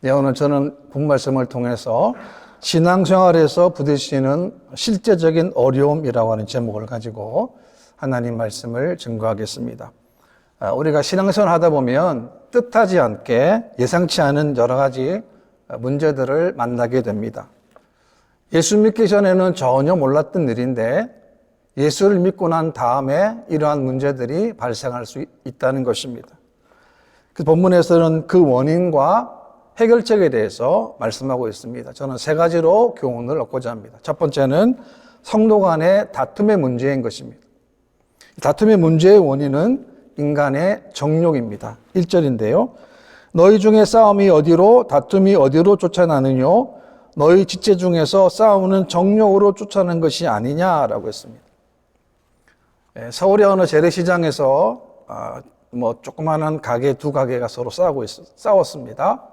네, 오늘 저는 본 말씀을 통해서 신앙생활에서 부딪히는 실제적인 어려움이라고 하는 제목을 가지고 하나님 말씀을 증거하겠습니다. 우리가 신앙생활을 하다 보면 뜻하지 않게 예상치 않은 여러 가지 문제들을 만나게 됩니다. 예수 믿기 전에는 전혀 몰랐던 일인데 예수를 믿고 난 다음에 이러한 문제들이 발생할 수 있다는 것입니다. 그 본문에서는 그 원인과 해결책에 대해서 말씀하고 있습니다. 저는 세 가지로 교훈을 얻고자 합니다. 첫 번째는 성도 간의 다툼의 문제인 것입니다. 다툼의 문제의 원인은 인간의 정욕입니다. 1절인데요. 너희 중에 싸움이 어디로 다툼이 어디로 쫓아나느뇨? 너희 지체 중에서 싸우는 정욕으로 쫓아나는 것이 아니냐라고 했습니다. 서울의 어느 재래시장에서 조그마한 가게 두 가게가 서로 싸웠습니다.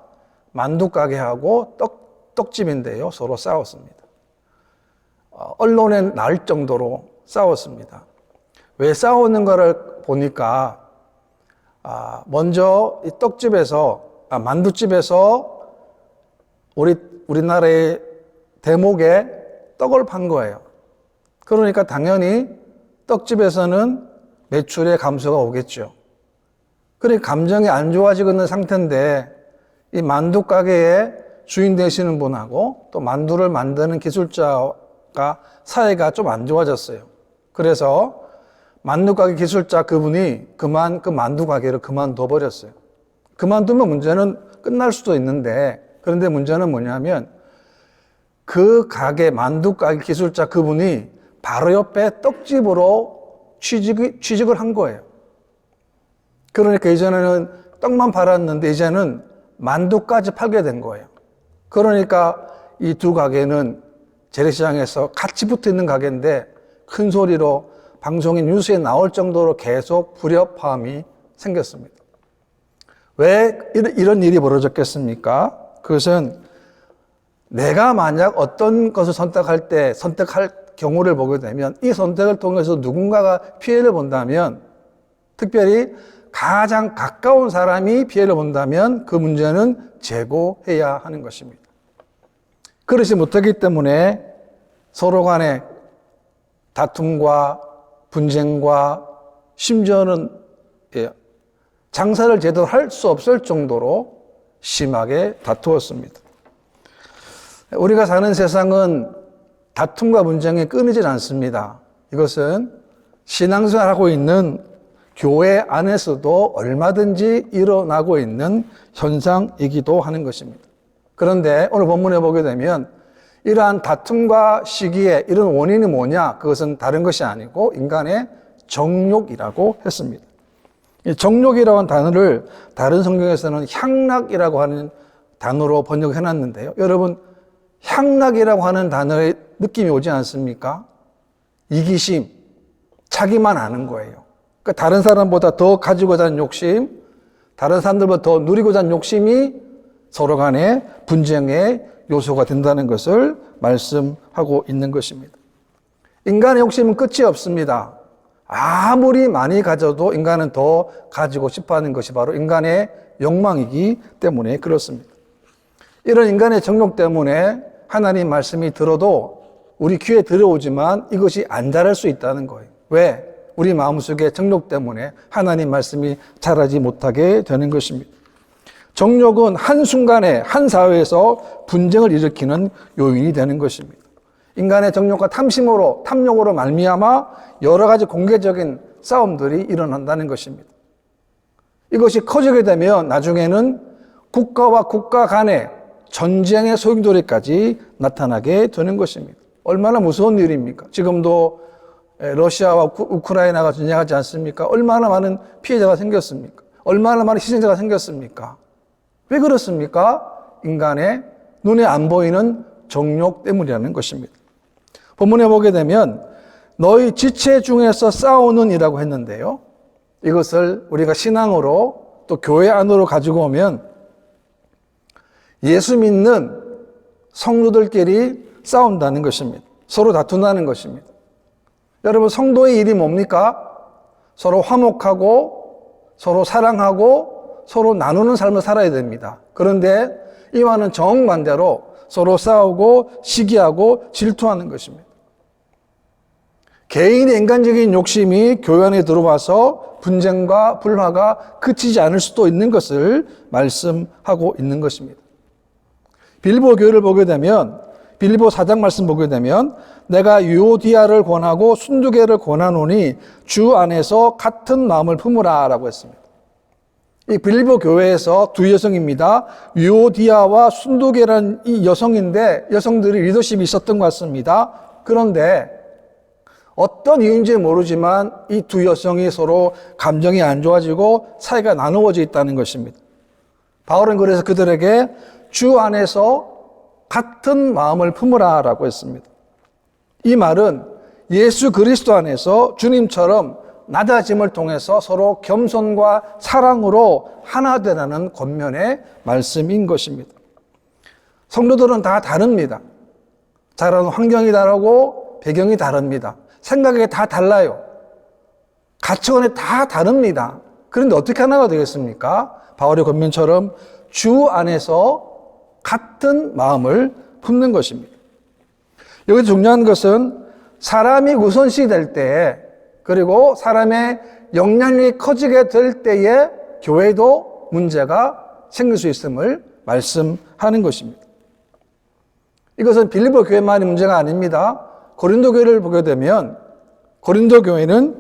만두 가게하고 떡집인데요. 서로 싸웠습니다. 언론에 날 정도로 싸웠습니다. 왜 싸우는 거를 보니까 먼저 이 만두집에서 우리나라의 대목에 떡을 판 거예요. 그러니까 당연히 떡집에서는 매출의 감소가 오겠죠. 그러니까 감정이 안 좋아지고 있는 상태인데 이 만두 가게의 주인 되시는 분하고 또 만두를 만드는 기술자가 사이가 좀 안 좋아졌어요. 그래서 만두 가게 기술자 그분이 그 만두 가게를 그만둬 버렸어요. 그만두면 문제는 끝날 수도 있는데, 그런데 문제는 뭐냐면 그 가게 만두 가게 기술자 그분이 바로 옆에 떡집으로 취직을 한 거예요. 그러니까 이전에는 떡만 팔았는데 이제는 만두까지 팔게 된 거예요. 그러니까 이 두 가게는 재래시장에서 같이 붙어 있는 가게인데 큰 소리로 방송인 뉴스에 나올 정도로 계속 불협화음이 생겼습니다. 왜 이런 일이 벌어졌겠습니까? 그것은 내가 만약 어떤 것을 선택할 경우를 보게 되면 이 선택을 통해서 누군가가 피해를 본다면, 특별히 가장 가까운 사람이 피해를 본다면 그 문제는 제고해야 하는 것입니다. 그렇지 못하기 때문에 서로 간의 다툼과 분쟁과 심지어는 장사를 제대로 할 수 없을 정도로 심하게 다투었습니다. 우리가 사는 세상은 다툼과 분쟁이 끊이질 않습니다. 이것은 신앙생활하고 있는 교회 안에서도 얼마든지 일어나고 있는 현상이기도 하는 것입니다. 그런데 오늘 본문에 보게 되면 이러한 다툼과 시기에 이런 원인이 뭐냐? 그것은 다른 것이 아니고 인간의 정욕이라고 했습니다. 이 정욕이라고 하는 단어를 다른 성경에서는 향락이라고 하는 단어로 번역해 놨는데요. 여러분, 향락이라고 하는 단어의 느낌이 오지 않습니까? 이기심, 자기만 아는 거예요. 그러니까 다른 사람보다 더 가지고자 하는 욕심, 다른 사람들보다 더 누리고자 하는 욕심이 서로 간의 분쟁의 요소가 된다는 것을 말씀하고 있는 것입니다. 인간의 욕심은 끝이 없습니다. 아무리 많이 가져도 인간은 더 가지고 싶어 하는 것이 바로 인간의 욕망이기 때문에 그렇습니다. 이런 인간의 정욕 때문에 하나님 말씀이 들어도 우리 귀에 들어오지만 이것이 안 자랄 수 있다는 거예요. 왜? 우리 마음속에 정욕 때문에 하나님 말씀이 자라지 못하게 되는 것입니다. 정욕은 한순간에 한 사회에서 분쟁을 일으키는 요인이 되는 것입니다. 인간의 정욕과 탐욕으로 말미암아 여러 가지 공개적인 싸움들이 일어난다는 것입니다. 이것이 커지게 되면 나중에는 국가와 국가 간의 전쟁의 소용돌이까지 나타나게 되는 것입니다. 얼마나 무서운 일입니까? 지금도 러시아와 우크라이나가 전쟁하지 않습니까? 얼마나 많은 피해자가 생겼습니까? 얼마나 많은 희생자가 생겼습니까? 왜 그렇습니까? 인간의 눈에 안 보이는 정욕 때문이라는 것입니다. 본문에 보게 되면 너희 지체 중에서 싸우는 이라고 했는데요. 이것을 우리가 신앙으로 또 교회 안으로 가지고 오면 예수 믿는 성도들끼리 싸운다는 것입니다. 서로 다툰다는 것입니다. 여러분, 성도의 일이 뭡니까? 서로 화목하고 서로 사랑하고 서로 나누는 삶을 살아야 됩니다. 그런데 이와는 정반대로 서로 싸우고 시기하고 질투하는 것입니다. 개인의 인간적인 욕심이 교회 안에 들어와서 분쟁과 불화가 그치지 않을 수도 있는 것을 말씀하고 있는 것입니다. 빌립보 교회를 보게 되면, 빌립보 4장 말씀 보게 되면, 내가 유오디아를 권하고 순두개를 권하노니 주 안에서 같은 마음을 품으라 라고 했습니다. 이 빌립보 교회에서 두 여성입니다. 유오디아와 순두개라는 이 여성들이 리더십이 있었던 것 같습니다. 그런데 어떤 이유인지 모르지만 이 두 여성이 서로 감정이 안 좋아지고 사이가 나누어져 있다는 것입니다. 바울은 그래서 그들에게 주 안에서 같은 마음을 품으라 라고 했습니다. 이 말은 예수 그리스도 안에서 주님처럼 낮아짐을 통해서 서로 겸손과 사랑으로 하나 되라는 권면의 말씀인 것입니다. 성도들은 다 다릅니다. 자라는 환경이 다르고 배경이 다릅니다. 생각이 다 달라요. 가치관이 다 다릅니다. 그런데 어떻게 하나가 되겠습니까? 바울의 권면처럼 주 안에서 같은 마음을 품는 것입니다. 여기서 중요한 것은 사람이 우선시 될 때에, 그리고 사람의 영향력이 커지게 될 때에 교회도 문제가 생길 수 있음을 말씀하는 것입니다. 이것은 빌립보 교회만의 문제가 아닙니다. 고린도 교회를 보게 되면 고린도 교회는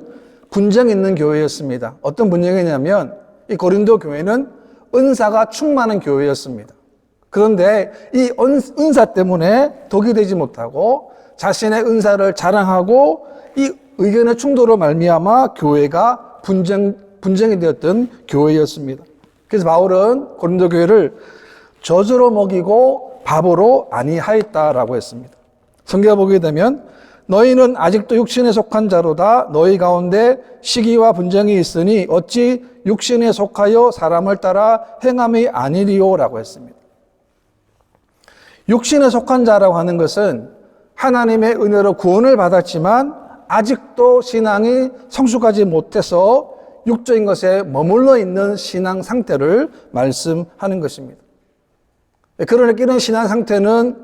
분쟁이 있는 교회였습니다. 어떤 분쟁이냐면 이 고린도 교회는 은사가 충만한 교회였습니다. 그런데 이 은사 때문에 독이 되지 못하고 자신의 은사를 자랑하고 이 의견의 충돌로 말미암아 교회가 분쟁이 되었던 교회였습니다. 그래서 바울은 고린도 교회를 저주로 먹이고 바보로 아니하였다라고 했습니다. 성경을 보게 되면 너희는 아직도 육신에 속한 자로다. 너희 가운데 시기와 분쟁이 있으니 어찌 육신에 속하여 사람을 따라 행함이 아니리요라고 했습니다. 육신에 속한 자라고 하는 것은 하나님의 은혜로 구원을 받았지만 아직도 신앙이 성숙하지 못해서 육적인 것에 머물러 있는 신앙 상태를 말씀하는 것입니다. 그러니까 이런 신앙 상태는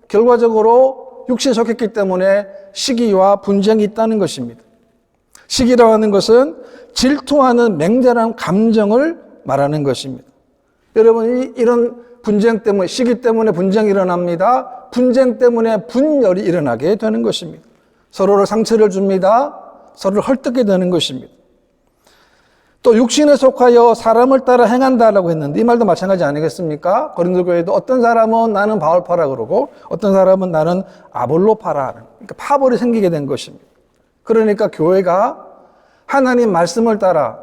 결과적으로 육신에 속했기 때문에 시기와 분쟁이 있다는 것입니다. 시기라고 하는 것은 질투하는 맹렬한 감정을 말하는 것입니다. 여러분, 이런 분쟁 때문에, 시기 때문에 분쟁이 일어납니다. 분쟁 때문에 분열이 일어나게 되는 것입니다. 서로를 상처를 줍니다. 서로를 헐뜯게 되는 것입니다. 또 육신에 속하여 사람을 따라 행한다라고 했는데 이 말도 마찬가지 아니겠습니까? 고린도 교회도 어떤 사람은 나는 바울파라 그러고 어떤 사람은 나는 아볼로파라, 그러니까 파벌이 생기게 된 것입니다. 그러니까 교회가 하나님 말씀을 따라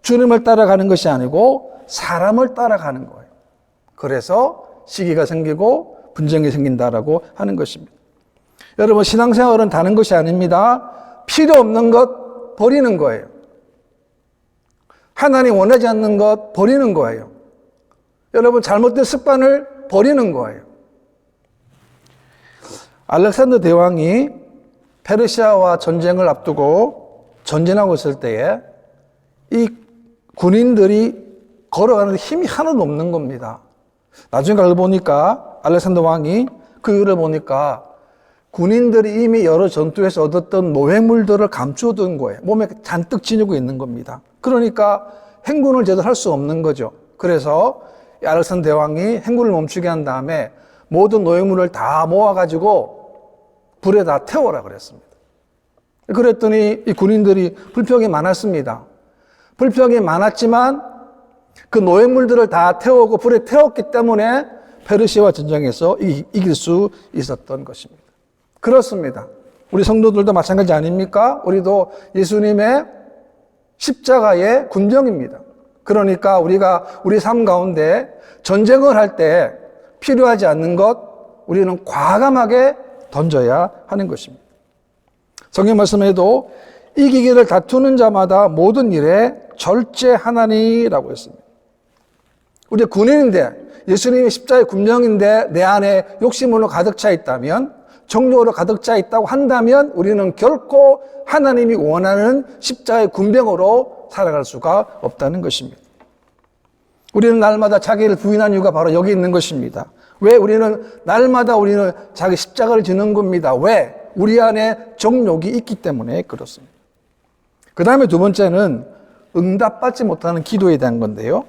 주님을 따라가는 것이 아니고 사람을 따라가는 거예요. 그래서 시기가 생기고 분쟁이 생긴다라고 하는 것입니다. 여러분, 신앙생활은 다른 것이 아닙니다. 필요 없는 것 버리는 거예요. 하나님 원하지 않는 것 버리는 거예요. 여러분, 잘못된 습관을 버리는 거예요. 알렉산더 대왕이 페르시아와 전쟁을 앞두고 전진하고 있을 때에 이 군인들이 걸어가는데 힘이 하나도 없는 겁니다. 나중에 알고 보니까 알렉산더 왕이 그 이유를 보니까 군인들이 이미 여러 전투에서 얻었던 노획물들을 감추어둔 거예요. 몸에 잔뜩 지니고 있는 겁니다. 그러니까 행군을 제대로 할 수 없는 거죠. 그래서 알렉산더 대왕이 행군을 멈추게 한 다음에 모든 노획물을 다 모아가지고 불에다 태워라 그랬습니다. 그랬더니 이 군인들이 불평이 많았습니다. 불평이 많았지만 그 노획물들을 다 태우고 불에 태웠기 때문에 페르시아와 전쟁에서 이길 수 있었던 것입니다. 그렇습니다. 우리 성도들도 마찬가지 아닙니까? 우리도 예수님의 십자가의 군병입니다. 그러니까 우리가 우리 삶 가운데 전쟁을 할 때 필요하지 않는 것 우리는 과감하게 던져야 하는 것입니다. 성경 말씀에도 이기기를 다투는 자마다 모든 일에 절제하나니라고 했습니다. 우리 군인인데 예수님이 십자가의 군병인데 내 안에 욕심으로 가득 차 있다면, 정욕으로 가득 차 있다고 한다면 우리는 결코 하나님이 원하는 십자가의 군병으로 살아갈 수가 없다는 것입니다. 우리는 날마다 자기를 부인한 이유가 바로 여기 있는 것입니다. 왜 우리는 날마다 우리는 자기 십자가를 지는 겁니다. 왜? 우리 안에 정욕이 있기 때문에 그렇습니다. 그 다음에 두 번째는 응답받지 못하는 기도에 대한 건데요.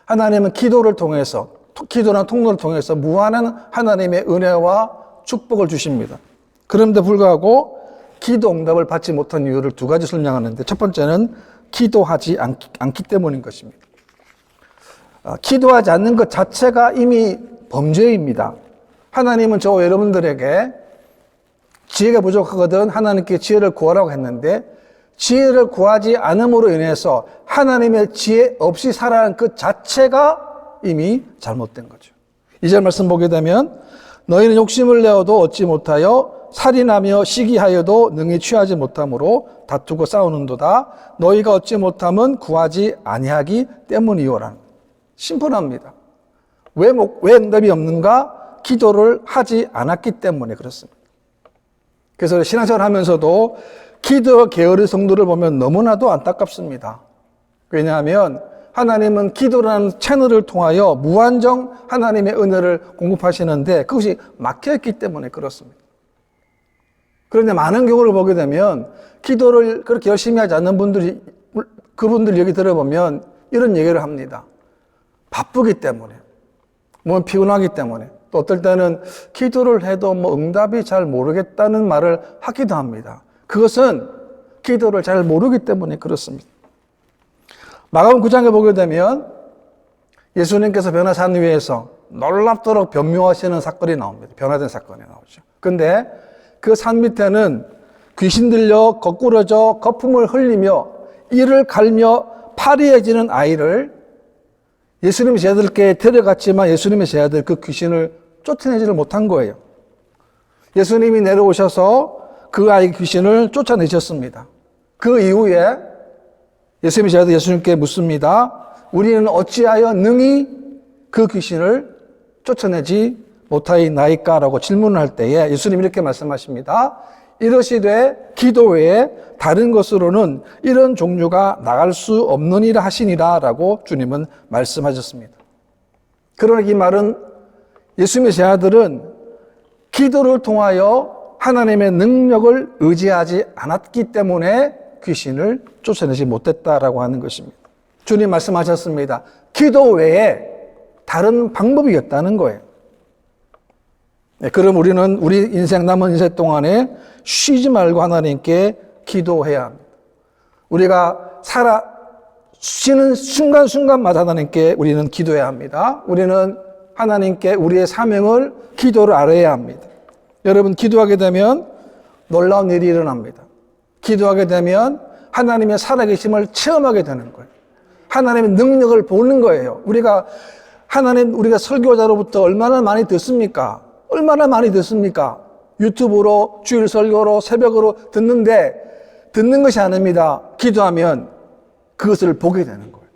하나님은 기도를 통해서, 기도나 통로를 통해서 무한한 하나님의 은혜와 축복을 주십니다. 그런데 불구하고 기도 응답을 받지 못한 이유를 두 가지 설명하는데, 첫 번째는 기도하지 않기 때문인 것입니다. 기도하지 않는 것 자체가 이미 범죄입니다. 하나님은 저와 여러분들에게 지혜가 부족하거든 하나님께 지혜를 구하라고 했는데, 지혜를 구하지 않음으로 인해서 하나님의 지혜 없이 살아가는 그 자체가 이미 잘못된 거죠. 2절 말씀 보게 되면 너희는 욕심을 내어도 얻지 못하여 살인하며 시기하여도 능히 취하지 못함으로 다투고 싸우는도다. 너희가 얻지 못함은 구하지 아니하기 때문이요라는. 심플합니다. 왜 응답이 없는가? 기도를 하지 않았기 때문에 그렇습니다. 그래서 신앙생활 하면서도 기도 게으른 성도를 보면 너무나도 안타깝습니다. 왜냐하면 하나님은 기도라는 채널을 통하여 무한정 하나님의 은혜를 공급하시는데 그것이 막혀있기 때문에 그렇습니다. 그런데 많은 경우를 보게 되면 기도를 그렇게 열심히 하지 않는 분들이, 그분들 얘기 들어보면 이런 얘기를 합니다. 바쁘기 때문에, 뭐 피곤하기 때문에, 또 어떨 때는 기도를 해도 뭐 응답이 잘 모르겠다는 말을 하기도 합니다. 그것은 기도를 잘 모르기 때문에 그렇습니다. 마가복음 9장에 보게 되면 예수님께서 변화산 위에서 놀랍도록 변묘하시는 사건이 나옵니다. 변화된 사건이 나오죠. 근데 그 산 밑에는 귀신 들려 거꾸러져 거품을 흘리며 이를 갈며 파리해지는 아이를 예수님의 제자들께 데려갔지만 예수님의 제자들 그 귀신을 쫓아내지를 못한 거예요. 예수님이 내려오셔서 그 아이 귀신을 쫓아내셨습니다. 그 이후에 예수님의 제자들 예수님께 묻습니다. 우리는 어찌하여 능히 그 귀신을 쫓아내지 못하이나이까라고 질문을 할 때에 예수님이 이렇게 말씀하십니다. 이러시되 기도 외에 다른 것으로는 이런 종류가 나갈 수 없느니라 하시니라 라고 주님은 말씀하셨습니다. 그러나 이 말은 예수님의 제자들은 기도를 통하여 하나님의 능력을 의지하지 않았기 때문에 귀신을 쫓아내지 못했다라고 하는 것입니다. 주님 말씀하셨습니다. 기도 외에 다른 방법이 없다는 거예요. 네, 그럼 우리는 우리 인생 남은 인생 동안에 쉬지 말고 하나님께 기도해야 합니다. 우리가 쉬는 순간순간마다 하나님께 우리는 기도해야 합니다. 우리는 하나님께 우리의 사명을 기도를 알아야 합니다. 여러분 기도하게 되면 놀라운 일이 일어납니다. 기도하게 되면 하나님의 살아계심을 체험하게 되는 거예요. 하나님의 능력을 보는 거예요. 우리가 설교자로부터 얼마나 많이 듣습니까? 얼마나 많이 듣습니까? 유튜브로, 주일 설교로, 새벽으로 듣는 것이 아닙니다. 기도하면 그것을 보게 되는 거예요.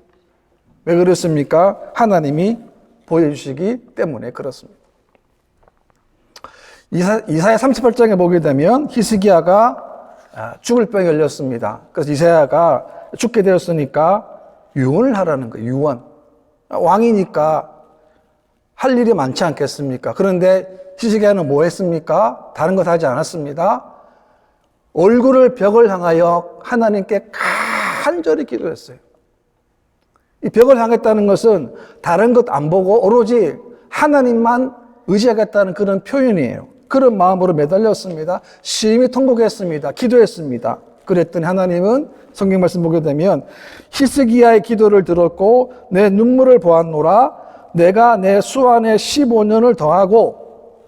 왜 그렇습니까? 하나님이 보여주시기 때문에 그렇습니다. 이사야 38장에 보게 되면 히스기야가 죽을 병이 걸렸습니다. 그래서 이사야가 죽게 되었으니까 유언을 하라는 거예요. 유언. 왕이니까 할 일이 많지 않겠습니까? 그런데 히스기야는 뭐 했습니까? 다른 것 하지 않았습니다. 얼굴을 벽을 향하여 하나님께 간절히 기도했어요. 이 벽을 향했다는 것은 다른 것 안 보고 오로지 하나님만 의지하겠다는 그런 표현이에요. 그런 마음으로 매달렸습니다. 심히 통곡했습니다. 기도했습니다. 그랬더니 하나님은 성경 말씀 보게 되면 히스기야의 기도를 들었고 내 눈물을 보았노라. 내가 내 수완에 15년을 더하고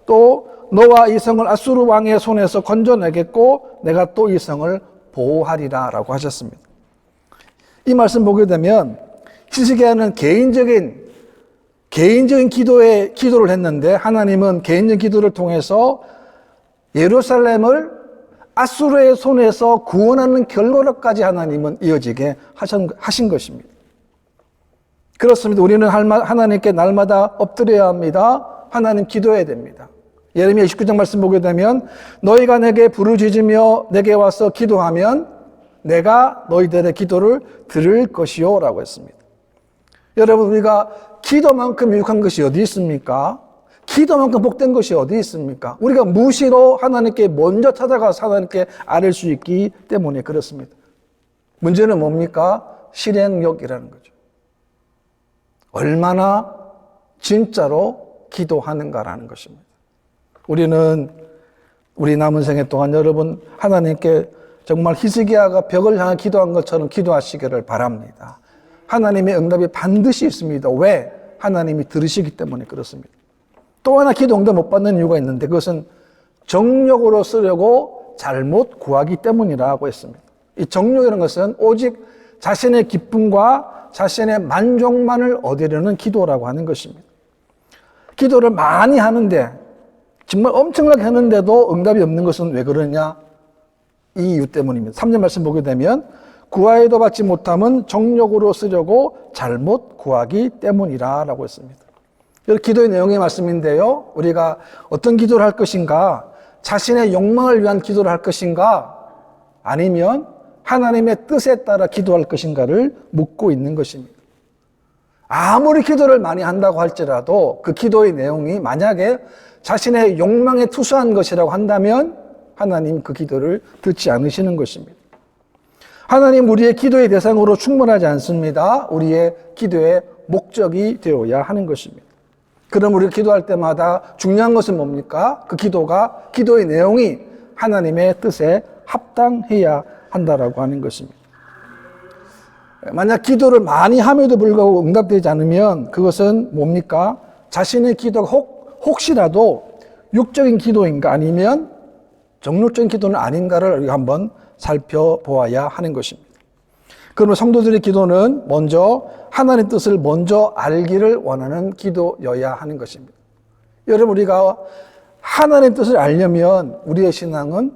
또 너와 이 성을 아수르 왕의 손에서 건져내겠고 내가 또 이 성을 보호하리라 라고 하셨습니다. 이 말씀 보게 되면 히스기야는 개인적인 기도를 했는데 하나님은 개인적인 기도를 통해서 예루살렘을 아수르의 손에서 구원하는 결과로까지 하나님은 이어지게 하신 것입니다. 그렇습니다. 우리는 하나님께 날마다 엎드려야 합니다. 하나님 기도해야 됩니다. 예레미야 29장 말씀 보게 되면 너희가 내게 부르짖으며 내게 와서 기도하면 내가 너희들의 기도를 들을 것이요 라고 했습니다. 여러분, 우리가 기도만큼 유익한 것이 어디 있습니까? 기도만큼 복된 것이 어디 있습니까? 우리가 무시로 하나님께 먼저 찾아가서 하나님께 아뢰 수 있기 때문에 그렇습니다. 문제는 뭡니까? 실행력이라는 거죠. 얼마나 진짜로 기도하는가라는 것입니다. 우리는 우리 남은 생애 동안 여러분 하나님께 정말 히스기야가 벽을 향해 기도한 것처럼 기도하시기를 바랍니다. 하나님의 응답이 반드시 있습니다. 왜? 하나님이 들으시기 때문에 그렇습니다. 또 하나 기도 응답 못 받는 이유가 있는데 그것은 정욕으로 쓰려고 잘못 구하기 때문이라고 했습니다. 이 정욕이라는 것은 오직 자신의 기쁨과 자신의 만족만을 얻으려는 기도라고 하는 것입니다. 기도를 많이 하는데 정말 엄청나게 하는데도 응답이 없는 것은 왜 그러냐? 이 이유 때문입니다. 3절 말씀 보게 되면 구하여도 받지 못함은 정욕으로 쓰려고 잘못 구하기 때문이라 라고 했습니다. 이 기도의 내용의 말씀인데요. 우리가 어떤 기도를 할 것인가? 자신의 욕망을 위한 기도를 할 것인가? 아니면 하나님의 뜻에 따라 기도할 것인가를 묻고 있는 것입니다. 아무리 기도를 많이 한다고 할지라도 그 기도의 내용이 만약에 자신의 욕망에 투수한 것이라고 한다면 하나님 그 기도를 듣지 않으시는 것입니다. 하나님 우리의 기도의 대상으로 충분하지 않습니다. 우리의 기도의 목적이 되어야 하는 것입니다. 그럼 우리가 기도할 때마다 중요한 것은 뭡니까? 그 기도가, 기도의 내용이 하나님의 뜻에 합당해야 한다라고 하는 것입니다. 만약 기도를 많이 함에도 불구하고 응답되지 않으면 그것은 뭡니까? 자신의 기도가 혹시라도 육적인 기도인가 아니면 정욕적인 기도는 아닌가를 우리가 한번 살펴보아야 하는 것입니다. 그러면 성도들의 기도는 먼저 하나님의 뜻을 먼저 알기를 원하는 기도여야 하는 것입니다. 여러분, 우리가 하나님의 뜻을 알려면 우리의 신앙은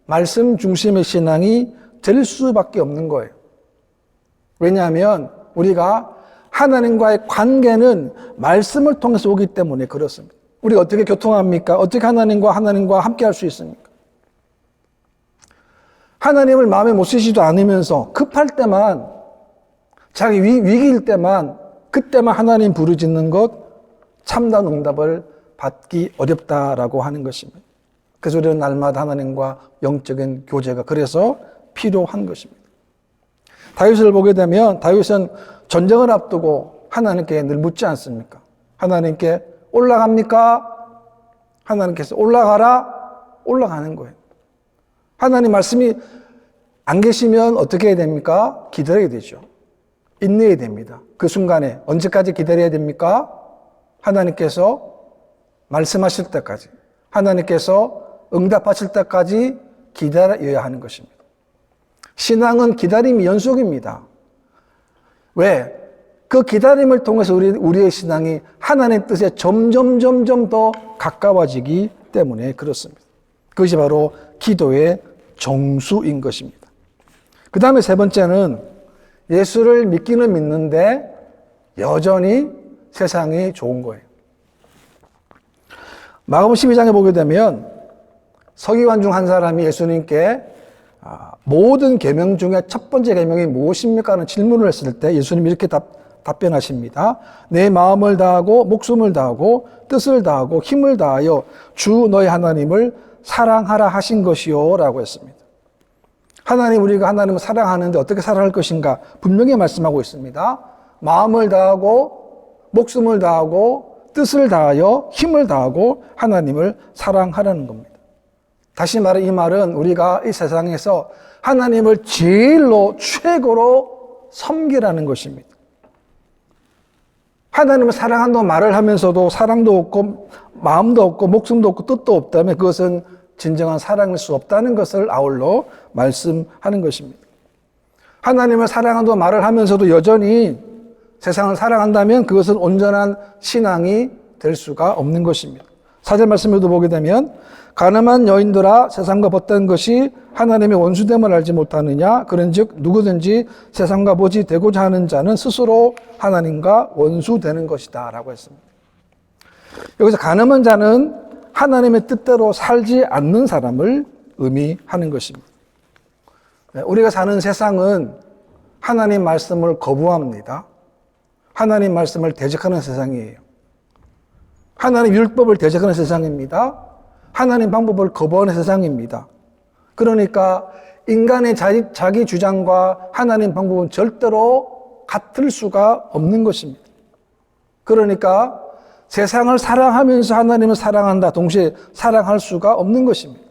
말씀 중심의 신앙이 될 수밖에 없는 거예요. 왜냐하면 우리가 하나님과의 관계는 말씀을 통해서 오기 때문에 그렇습니다. 우리가 어떻게 교통합니까? 어떻게 하나님과 함께 할 수 있습니까? 하나님을 마음에 못 쓰시지도 않으면서 급할 때만, 자기 위기일 때만, 그때만 하나님 부르짖는 것, 참다운 응답을 받기 어렵다라고 하는 것입니다. 그래서 우리는 날마다 하나님과 영적인 교제가 그래서 필요한 것입니다. 다윗을 보게 되면 다윗은 전쟁을 앞두고 하나님께 늘 묻지 않습니까? 하나님께 올라갑니까? 하나님께서 올라가라? 올라가는 거예요. 하나님 말씀이 안 계시면 어떻게 해야 됩니까? 기다려야 되죠. 인내해야 됩니다. 그 순간에 언제까지 기다려야 됩니까? 하나님께서 말씀하실 때까지, 하나님께서 응답하실 때까지 기다려야 하는 것입니다. 신앙은 기다림이 연속입니다. 왜? 그 기다림을 통해서 우리의 신앙이 하나님의 뜻에 점점 더 가까워지기 때문에 그렇습니다. 그것이 바로 기도의 정수인 것입니다. 그 다음에 세 번째는 예수를 믿기는 믿는데 여전히 세상이 좋은 거예요. 마가복음 12장에 보게 되면 서기관 중 한 사람이 예수님께 모든 계명 중에 첫 번째 계명이 무엇입니까? 하는 질문을 했을 때 예수님이 이렇게 답변하십니다. 내 마음을 다하고 목숨을 다하고 뜻을 다하고 힘을 다하여 주 너의 하나님을 사랑하라 하신 것이요 라고 했습니다. 우리가 하나님을 사랑하는데 어떻게 사랑할 것인가 분명히 말씀하고 있습니다. 마음을 다하고 목숨을 다하고 뜻을 다하여 힘을 다하고 하나님을 사랑하라는 겁니다. 다시 말해 이 말은 우리가 이 세상에서 하나님을 제일로 최고로 섬기라는 것입니다. 하나님을 사랑한다고 말을 하면서도 사랑도 없고 마음도 없고 목숨도 없고 뜻도 없다면 그것은 진정한 사랑일 수 없다는 것을 아울러 말씀하는 것입니다. 하나님을 사랑한다고 말을 하면서도 여전히 세상을 사랑한다면 그것은 온전한 신앙이 될 수가 없는 것입니다. 4절 말씀에도 보게 되면 가늠한 여인들아 세상과 벗던 것이 하나님의 원수됨을 알지 못하느냐 그런즉 누구든지 세상과 보지 되고자 하는 자는 스스로 하나님과 원수되는 것이다 라고 했습니다. 여기서 가늠한 자는 하나님의 뜻대로 살지 않는 사람을 의미하는 것입니다. 우리가 사는 세상은 하나님 말씀을 거부합니다. 하나님 말씀을 대적하는 세상이에요. 하나님 율법을 대적하는 세상입니다. 하나님 방법을 거부하는 세상입니다. 그러니까 인간의 자기 주장과 하나님 방법은 절대로 같을 수가 없는 것입니다. 그러니까 세상을 사랑하면서 하나님을 사랑한다, 동시에 사랑할 수가 없는 것입니다.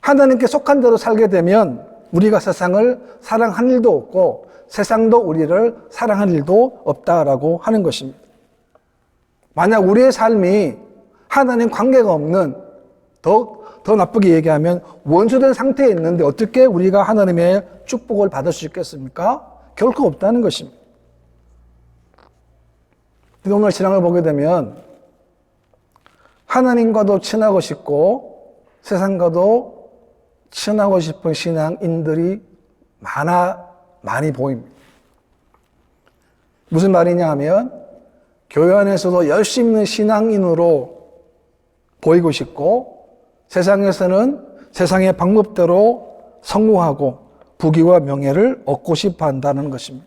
하나님께 속한 대로 살게 되면 우리가 세상을 사랑할 일도 없고 세상도 우리를 사랑할 일도 없다라고 하는 것입니다. 만약 우리의 삶이 하나님 관계가 없는, 더 나쁘게 얘기하면 원수된 상태에 있는데 어떻게 우리가 하나님의 축복을 받을 수 있겠습니까? 결코 없다는 것입니다. 오늘 신앙을 보게 되면 하나님과도 친하고 싶고 세상과도 친하고 싶은 신앙인들이 많이 보입니다. 무슨 말이냐 하면 교회 안에서도 열심히 있는 신앙인으로 보이고 싶고 세상에서는 세상의 방법대로 성공하고 부귀와 명예를 얻고 싶어 한다는 것입니다.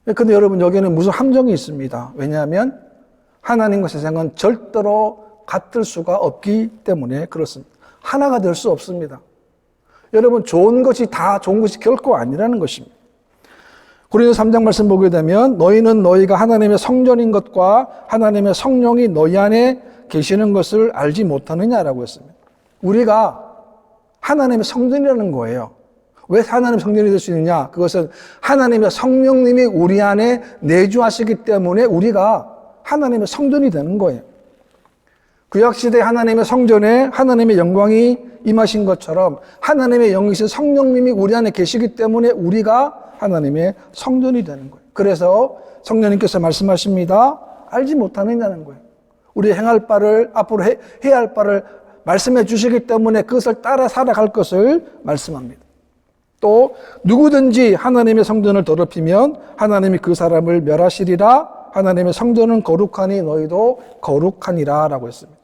그런데 여러분, 여기에는 무슨 함정이 있습니다. 왜냐하면 하나님과 세상은 절대로 같을 수가 없기 때문에 그렇습니다. 하나가 될 수 없습니다. 여러분, 좋은 것이 다 좋은 것이 결코 아니라는 것입니다. 고린도서 3장 말씀 보게 되면 너희는 너희가 하나님의 성전인 것과 하나님의 성령이 너희 안에 계시는 것을 알지 못하느냐라고 했습니다. 우리가 하나님의 성전이라는 거예요. 왜 하나님의 성전이 될 수 있느냐? 그것은 하나님의 성령님이 우리 안에 내주하시기 때문에 우리가 하나님의 성전이 되는 거예요. 구약시대 하나님의 성전에 하나님의 영광이 임하신 것처럼 하나님의 영이신 성령님이 우리 안에 계시기 때문에 우리가 하나님의 성전이 되는 거예요. 그래서 성령님께서 말씀하십니다. 알지 못하느냐는 거예요. 우리 행할 바를, 앞으로 해야 할 바를 말씀해 주시기 때문에 그것을 따라 살아갈 것을 말씀합니다. 또 누구든지 하나님의 성전을 더럽히면 하나님이 그 사람을 멸하시리라. 하나님의 성전은 거룩하니 너희도 거룩하니라 라고 했습니다.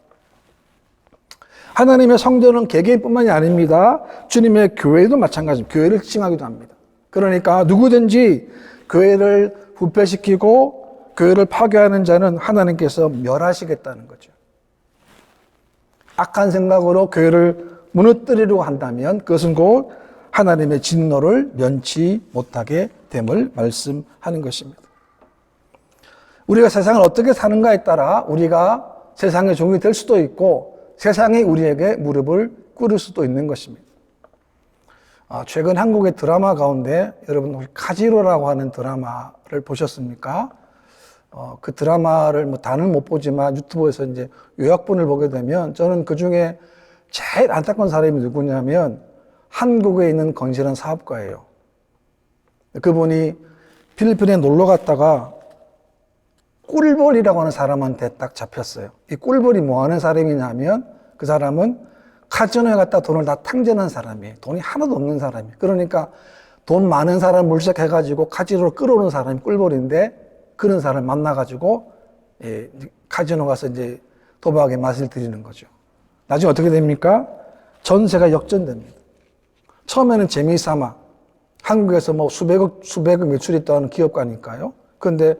하나님의 성전은 개개인뿐만이 아닙니다. 주님의 교회도 마찬가지입니다. 교회를 칭하기도 합니다. 그러니까 누구든지 교회를 부패시키고 교회를 파괴하는 자는 하나님께서 멸하시겠다는 거죠. 악한 생각으로 교회를 무너뜨리려고 한다면 그것은 곧 하나님의 진노를 면치 못하게 됨을 말씀하는 것입니다. 우리가 세상을 어떻게 사는가에 따라 우리가 세상의 종이 될 수도 있고 세상이 우리에게 무릎을 꿇을 수도 있는 것입니다. 최근 한국의 드라마 가운데 여러분 혹시 카지로라고 하는 드라마를 보셨습니까? 그 드라마를 다는 못 보지만 유튜브에서 이제 요약본을 보게 되면 저는 그 중에 제일 안타까운 사람이 누구냐면 한국에 있는 건실한 사업가예요. 그분이 필리핀에 놀러 갔다가 꿀벌이라고 하는 사람한테 딱 잡혔어요. 이 꿀벌이 뭐 하는 사람이냐면 그 사람은 카지노에 갔다 돈을 다 탕진한 사람이에요. 돈이 하나도 없는 사람이에요. 그러니까 돈 많은 사람 물색해가지고 카지노로 끌어오는 사람이 꿀벌인데 그런 사람을 만나가지고 카지노 가서 이제 도박의 맛을 들이는 거죠. 나중에 어떻게 됩니까? 전세가 역전됩니다. 처음에는 재미삼아 한국에서 뭐 수백억 매출이 있다는 기업가니까요. 그런데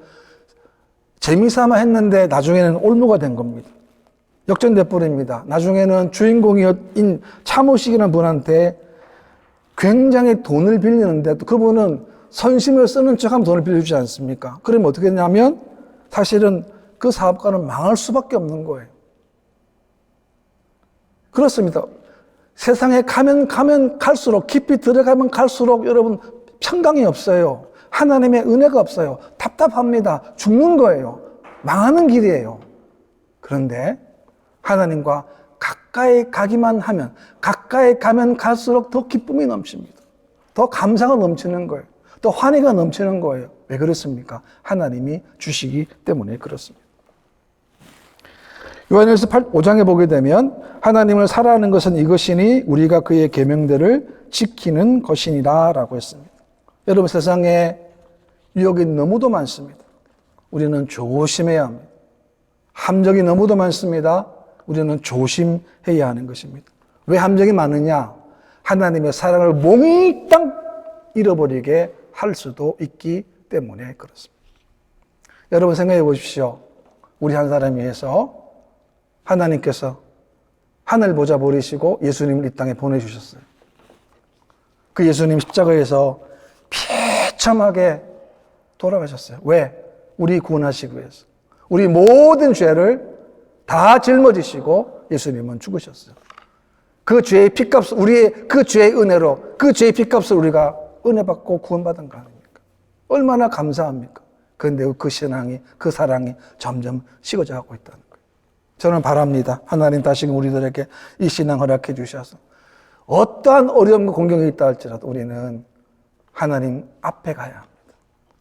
재미삼아 했는데 나중에는 올무가 된 겁니다. 역전돼 버립니다. 나중에는 주인공인 차모식이라는 분한테 굉장히 돈을 빌리는데 또 그분은 선심을 쓰는 척하면 돈을 빌려주지 않습니까? 그러면 어떻게 되냐면 사실은 그 사업가는 망할 수밖에 없는 거예요. 그렇습니다. 세상에 가면 갈수록 깊이 들어가면 갈수록 여러분 평강이 없어요. 하나님의 은혜가 없어요. 답답합니다. 죽는 거예요. 망하는 길이에요. 그런데 하나님과 가까이 가기만 하면 가까이 가면 갈수록 더 기쁨이 넘칩니다. 더 감사가 넘치는 거예요. 더 환희가 넘치는 거예요. 왜 그렇습니까? 하나님이 주시기 때문에 그렇습니다. 요한일서 5장에 보게 되면 하나님을 사랑하는 것은 이것이니 우리가 그의 계명들을 지키는 것이니라 라고 했습니다. 여러분, 세상에 유혹이 너무도 많습니다. 우리는 조심해야 합니다. 함정이 너무도 많습니다. 우리는 조심해야 하는 것입니다. 왜 함정이 많으냐? 하나님의 사랑을 몽땅 잃어버리게 할 수도 있기 때문에 그렇습니다. 여러분 생각해 보십시오. 우리 한 사람에 의해서 하나님께서 하늘 보좌 버리시고 예수님을 이 땅에 보내주셨어요. 그 예수님 십자가에서 비참하게 돌아가셨어요. 왜? 우리 구원하시기 위해서. 우리 모든 죄를 다 짊어지시고 예수님은 죽으셨어요. 그 죄의 핏값, 우리의 그 죄의 은혜로 그 죄의 핏값을 우리가 은혜 받고 구원받은 거 아닙니까? 얼마나 감사합니까? 그런데 그 신앙이, 그 사랑이 점점 식어져 가고 있다는 거예요. 저는 바랍니다. 하나님 다시금 우리들에게 이 신앙 허락해 주셔서 어떠한 어려움과 공경이 있다 할지라도 우리는 하나님 앞에 가야 합니다.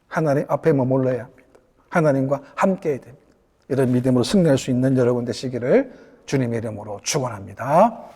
하나님 앞에 머물러야 합니다. 하나님과 함께 해야 됩니다. 이런 믿음으로 승리할 수 있는 여러분 되시기를 주님의 이름으로 축원합니다.